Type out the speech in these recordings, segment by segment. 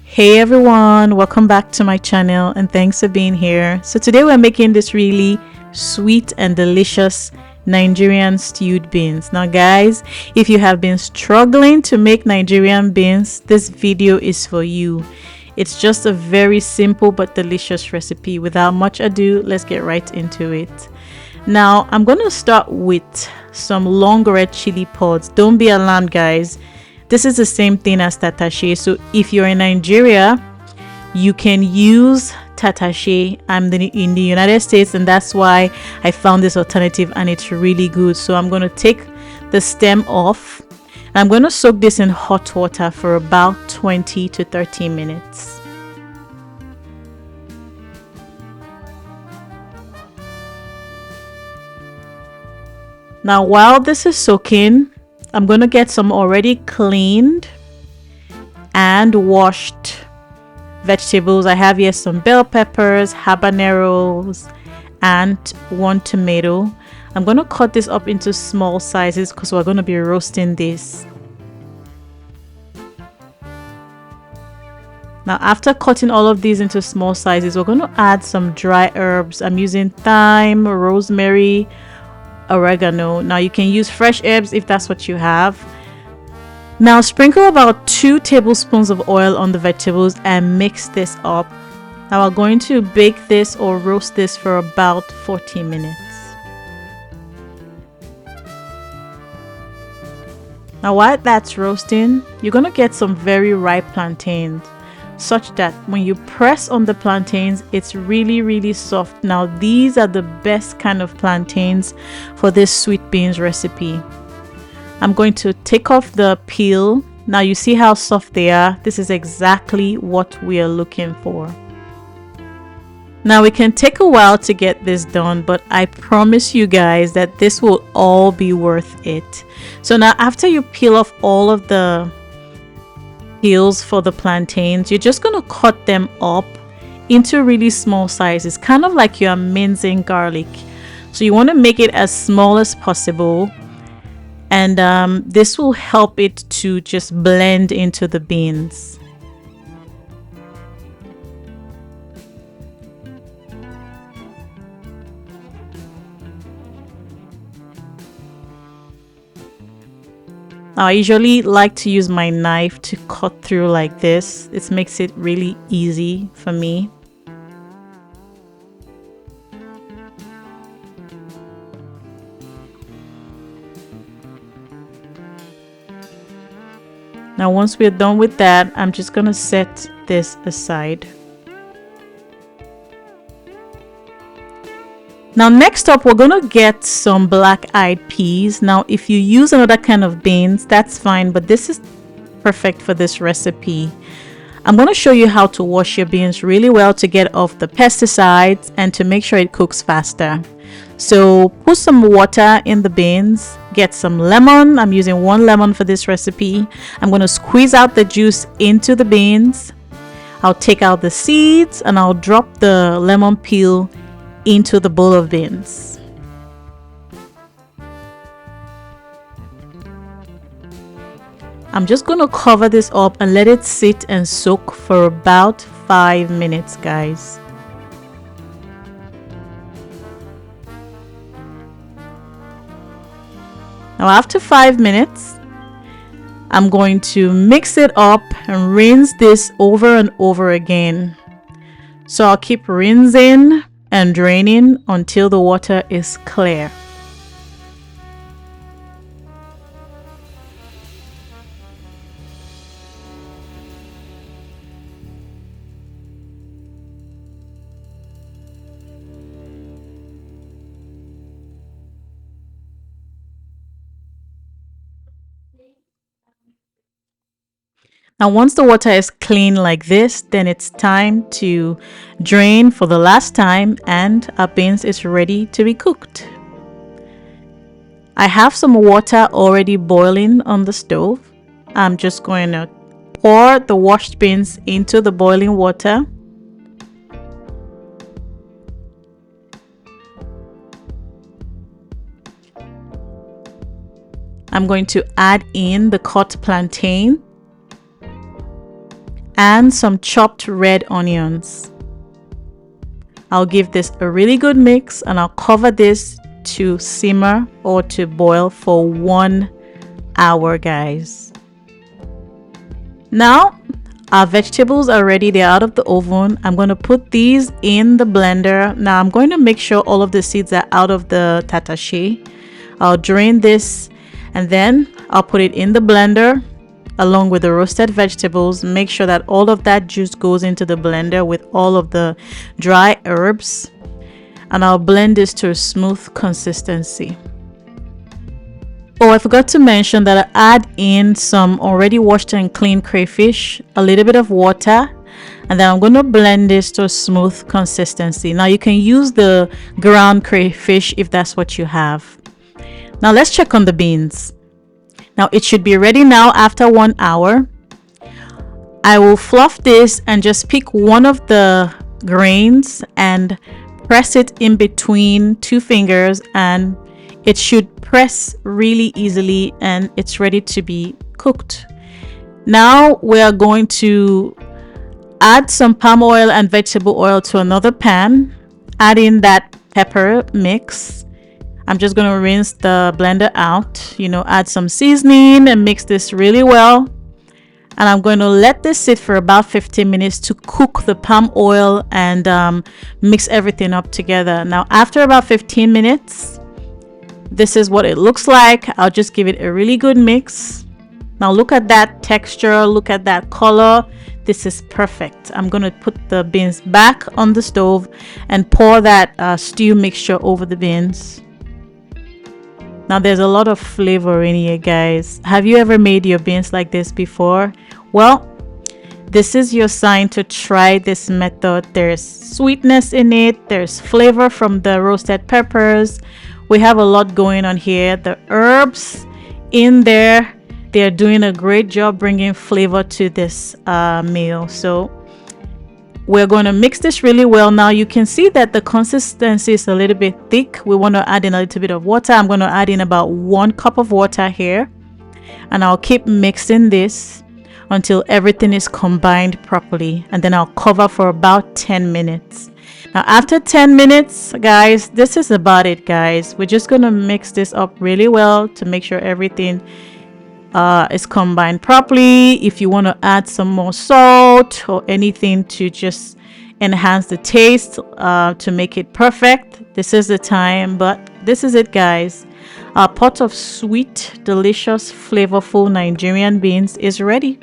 Hey everyone, welcome back to my channel and thanks for being here. So today we're making this really sweet and delicious Nigerian stewed beans. Now guys, if you have been struggling to make Nigerian beans, this video is for you. It's just a very simple but delicious recipe. Without much ado, let's get right into it. Now I'm going to start with some long red chili pods. Don't be alarmed guys. This is the same thing as tatashe. So if you're in Nigeria, you can use tatashe. I'm in the United States, and that's why I found this alternative, and it's really good. So I'm going to take the stem off. I'm going to soak this in hot water for about 20 to 30 minutes. Now while this is soaking, I'm going to get some already cleaned and washed vegetables. I have here some bell peppers, habaneros, and 1 tomato. I'm going to cut this up into small sizes because we're going to be roasting this. Now after cutting all of these into small sizes, we're going to add some dry herbs. I'm using thyme, rosemary, oregano. Now you can use fresh herbs if that's what you have. Now sprinkle about 2 tablespoons of oil on the vegetables and mix this up. Now we're going to bake this or roast this for about 40 minutes. Now while that's roasting, you're going to get some very ripe plantains, such that when you press on the plantains, it's really soft. Now these are the best kind of plantains for this sweet beans recipe. I'm going to take off the peel. Now you see how soft they are. This is exactly what we are looking for. Now it can take a while to get this done, but I promise you guys that this will all be worth it. So now after you peel off all of the peels for the plantains, you're just going to cut them up into really small sizes, kind of like you're mincing garlic. So you want to make it as small as possible, and this will help it to just blend into the beans. Now, I usually like to use my knife to cut through like this. It makes it really easy for me. Now, once we're done with that, I'm just going to set this aside. Now next up, we're going to get some black-eyed peas. Now if you use another kind of beans, that's fine, but this is perfect for this recipe. I'm going to show you how to wash your beans really well to get off the pesticides and to make sure it cooks faster. So put some water in the beans, get some lemon. I'm using 1 lemon for this recipe. I'm going to squeeze out the juice into the beans. I'll take out the seeds and I'll drop the lemon peel into the bowl of beans. I'm just going to cover this up and let it sit and soak for about 5 minutes, guys. Now after 5 minutes, I'm going to mix it up and rinse this over and over again. So I'll keep rinsing and draining until the water is clear. Now once the water is clean like this, then it's time to drain for the last time and our beans is ready to be cooked. I have some water already boiling on the stove. I'm just going to pour the washed beans into the boiling water. I'm going to add in the cut plantain and some chopped red onions. I'll give this a really good mix and I'll cover this to simmer or to boil for 1 hour, guys. Now our vegetables are ready. They're out of the oven. I'm going to put these in the blender. Now I'm going to make sure all of the seeds are out of the tatashe. I'll drain this and then I'll put it in the blender along with the roasted vegetables. Make sure that all of that juice goes into the blender with all of the dry herbs, and I'll blend this to a smooth consistency. Oh, I forgot to mention that I add in some already washed and cleaned crayfish, a little bit of water, and then I'm going to blend this to a smooth consistency. Now you can use the ground crayfish if that's what you have. Now let's check on the beans. Now it should be ready now after 1 hour. I will fluff this and just pick one of the grains and press it in between 2 fingers, and it should press really easily and it's ready to be cooked. Now we are going to add some palm oil and vegetable oil to another pan. Add in that pepper mix. I'm just going to rinse the blender out, add some seasoning and mix this really well. And I'm going to let this sit for about 15 minutes to cook the palm oil and mix everything up together. Now after about 15 minutes, this is what it looks like. I'll just give it a really good mix. Now look at that texture, look at that color. This is perfect. I'm going to put the beans back on the stove and pour that stew mixture over the beans. Now there's a lot of flavor in here, guys. Have you ever made your beans like this before? Well, this is your sign to try this method. There's sweetness in it. There's flavor from the roasted peppers. We have a lot going on here. The herbs in there, they're doing a great job bringing flavor to this meal. So we're going to mix this really well. Now you can see that the consistency is a little bit thick. We want to add in a little bit of water. I'm going to add in about 1 cup of water here, and I'll keep mixing this until everything is combined properly, and then I'll cover for about 10 minutes. Now after 10 minutes, guys, this is about it, guys. We're just going to mix this up really well to make sure everything is combined properly. If you want to add some more salt or anything to just enhance the taste to make it perfect, this is the time. But this is it, guys. Our pot of sweet, delicious, flavorful Nigerian beans is ready.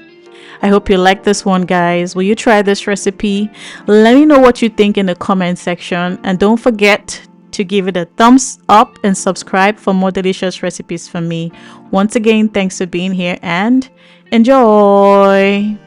I hope you like this one, guys. Will you try this recipe? Let me know what you think in the comment section, and don't forget to give it a thumbs up and subscribe for more delicious recipes from me. Once again, thanks for being here and enjoy.